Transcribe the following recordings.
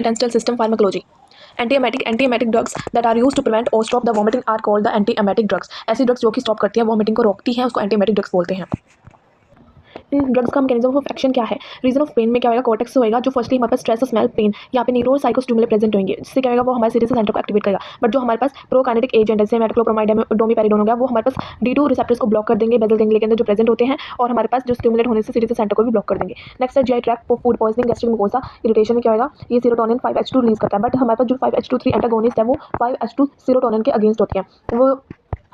Renal system pharmacology. Antiemetic drugs that are used to prevent or stop the vomiting are called the antiemetic drugs. ऐसी drugs जो कि stop करती है, vomiting को रोकती हैं, उसको एंटीएमेटिक ड्रग्स बोलते हैं। इन ड्रग्स का मैकेनिज्म ऑफ एक्शन क्या है? रीजन ऑफ पेन में क्या होगा, कॉर्टेक्स होएगा जो फर्स्टली हमारे पास स्ट्रेस स्मेल पेन, यहाँ पे न्यूरो साइकोस्टिमुलेंट प्रेजेंट होंगे, जिससे क्या होगा वो हमारे सीरियस सेंटर को एक्टिवेट करेगा। बट जो हमारे पास प्रोकाइनेटिक एजेंट जैसे मेटोक्लोप्रोमाइड डोमिपेरिडोन हो गया, वो हमारे पास D2 रिसेप्टर्स को ब्लॉक कर देंगे बेसल गैंग्लिया के अंदर जो प्रेजेंट होते हैं, और हमारे पास जो स्टिमुलेट होने से सीरियस सेंटर को भी ब्लॉक कर देंगे। नेक्स्ट है GI tract, food poisoning, gastric mucosa irritation में क्या होगा, ये सेरोटोनिन 5H2 रिलीज करता है। बट हमारे पास जो 5H2/3 एंटागोनिस्ट है वो 5H2 सेरोटोनिन के अगेंस्ट होती है। वो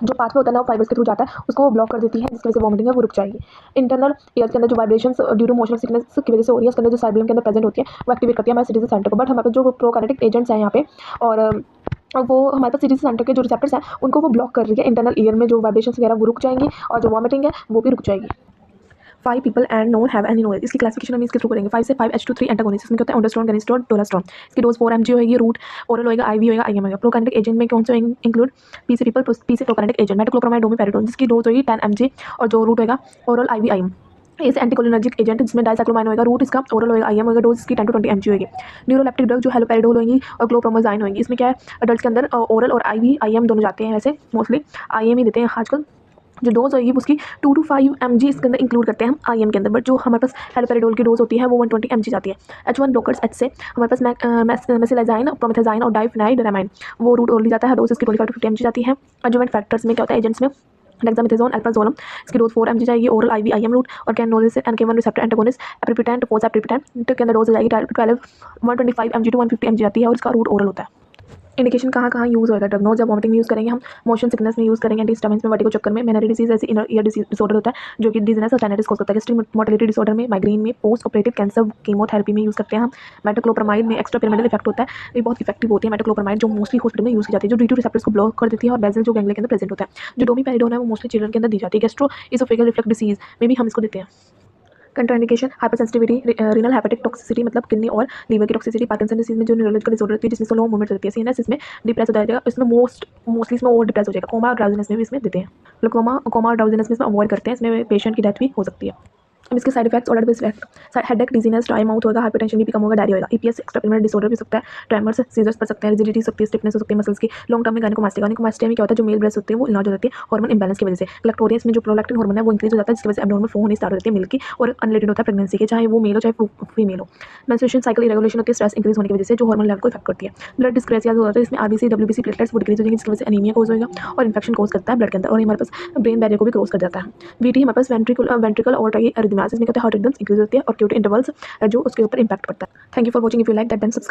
जो पाथवे होता है ना वो फाइबर्स के थ्रू जाता है, उसको वो ब्लॉक कर देती है, जिसकी वजह से वॉमिटिंग है वो रुक जाएगी। इंटरनल ईयर के अंदर जो vibrations due to motion sickness की वजह से हो रही है, उसके अंदर जो साइबरियम के अंदर प्रेजेंट होती है वो एक्टिवेट करती है हमारे सीरियस सेंटर को। बट हमारे पास जो प्रोकाइनेटिक एजेंट्स हैं यहाँ पे, और वो हमारे पास सीरियस सेंटर के जो रिसेप्टर्स हैं उनको वो ब्लॉक कर रही है। इंटरनल ईयर में जो वाइब्रेशंस वगैरह वो रुक जाएंगी, और जो वॉमिटिंग है वो भी रुक जाएगी। 5 people and no have any Noel. इसकी क्लासिफिकेशन हम इसके थ्रू करेंगे। 5 से 5H2/3 एंटागोनिस्ट, इसमें क्या होता है ओंडास्ट्रोन, गेनिस्टोन, टोरास्ट्रोन। इसकी डोज 4 mg होगी, रूट ओरल होगा, IV होगा, IM होगा। प्रोकाइनेटिक एजेंट में कौन से इंक्लूड पीसी प्रोकाइनेटिक एजेंट, मेटोक्लोप्रोमाइड डोमिपेरिडोन, जिसकी डोज होगी 10 mg, और जो रूट होगा ओरल, IV, IM। इस एंटीकोलिनर्जिक एजेंट जिसमें डाइसाइक्लोमाइन होगा, रूट इसका ओरल होगा, IM होगा, डोज इसकी 10 to 20 mg होगी। न्यूरोलेप्टिक ड्रग जो हेलोपेरिडोल होंगी और क्लोप्रोमाजाइन होंगी, इसमें क्या है अडल्ट के अंदर ओरल और IV, IM दोनों जाते हैं, वैसे मोस्टली IM ही देते हैं आजकल। जो डोज होगी उसकी 2 to 5 mg इसके अंदर इंक्लूड करते हैं हम IM के अंदर। बट जो हमारे पास हेलोपेरिडोल की डोज होती है वो 120 mg जाती है। H1 ब्लॉकर्स, H से हमारे पास मेसिलाइजाइन, प्रोमेथाजाइन और डाइफेनाइड्रामाइन, वो रूट ओरली जाता है, डोज इसकी 25 to 50 mg जाती है। एडजुवेंट फैक्टर्स में क्या होता है एजेंट्स में डेक्सामेथासोन, अल्प्राजोलम, इसकी डोज 4 mg जाएगी, ओरल, IV, IM रूट, और कैनोलिस, NK1 रिसेप्टर एंटागोनिस्ट, एप्रिपिटेंट, फोसाप्रिपिटेंट के अंदर डोज जाएगी 125 mg to 150 mg जाती है, और इसका रूट ओरल होता है। इंडिकेशन कहाँ कहाँ यूज़ होगा ड्रग, नोज या वॉमिटिंग में यूज़ करेंगे हम, मोशन सिकनेस में यूज़ करेंगे, एंटीहिस्टामिन्स में, वर्टिगो चक्कर में, मेनरी डिजीज ऐसी इनर ईयर डिसऑर्डर होता है जो कि डिजीनेस और साइनटिस कॉज करता है, गैस्ट्रिक मोटिलिटी डिसऑर्डर में, माइग्रेन में, पोस्ट ऑपरेटिव कैंसर कीमोथेरेपी में यूज़ करते हैं हम। मेटोक्लोप्रोमाइड में एक्स्ट्रा पिरामिडल इफेक्ट होता है, ये बहुत इफेक्टिव होती है मेटोक्लोप्रोमाइड, जो मोस्टली हॉस्पिटल में यूज़ की जाती है, जो D2 रिसेप्टर्स को ब्लॉक कर देती है और बेसल जो गैंग्लिया के अंदर प्रेजेंट होता है। जो डोमिपेरिडोन है वो मोस्टली चिल्ड्रन के अंदर दी जाती है। गैस्ट्रो इसोफेगल रिफ्लक्स डिसीज में भी हम इसको देते हैं। Contraindication hypersensitivity, renal hepatic toxicity मतलब किडनी और लीवर की टॉक्सिसिटी, पार्किंसन डिसीज में जो न्यूरोलॉजिकल डिसऑर्डर होती है जिसमें स्लो मूवमेंट होती है, सीएनएस इसमें डिप्रेस हो जाएगा, इसमें मोस्टली इसमें ओवर डिप्रेस हो जाएगा। कोमा और ड्राउजीनेस में भी इसमें देते हैं, कोमा और ड्राउजीनेस में इसमें अवॉइड करते हैं, इसमें पेशेंट की डेथ भी हो सकती है। अब इसके साइड इफेक्ट्स और adverse effect, headache, dizziness, dry mouth होगा, हाइपरटेंशन भी कम होगा, डायरिया होगा, EPS एक्स्ट्रापिरामिडल डिसऑर्डर भी हो सकता है, ट्रेमर्स, सीजर्स पड़ सकते हैं, रिजिडिटी हो सकती है, स्टिफनेस हो सकती है मसल्स की। लॉन्ग टर्म में गायनेकोमास्टिया में क्या होता है जो मेल ब्रेस्ट होते हैं वो इलाज हो जाती है हार्मोन इंबैलेंस की वजह से। लैक्टोरियस में जो प्रोलैक्टिन हार्मोन है वो इंक्रीज हो जाता है, जिसकी वजह से एब्नॉर्मल फ्लो होनी स्टार्ट हो जाती है मिल्क की, और अनरिलेटेड होता है प्रेगनेंसी के, चाहे वो मेल हो चाहे फीमेल हो। मेंस्ट्रुएशन साइकिल इरेगुलेशन होती है स्ट्रेस इंक्रीज होने की वजह से, जो हार्मोन लेवल को इफेक्ट करती है। ब्लड डिस्क्रेसिया हो जाता है, इसमें RBC WBC प्लेटलेट्स वो डिक्रीज हो जाएंगे, जिसकी वजह से एनीमिया कोज होगा और इन्फेक्शन कोज करता है ब्लड के अंदर, और हमारे पास ब्रेन बैरियर को भी क्रॉस कर जाता है। VT हमारे पास वेंट्रिकल और अरिथमियास, इसमें कहते हैं हार्ट रिदम्स इंक्रीज होती है और QT इंटरवल्स जो उसके ऊपर इंपैक्ट पड़ता है। Thank you for watching, if you like that then subscribe.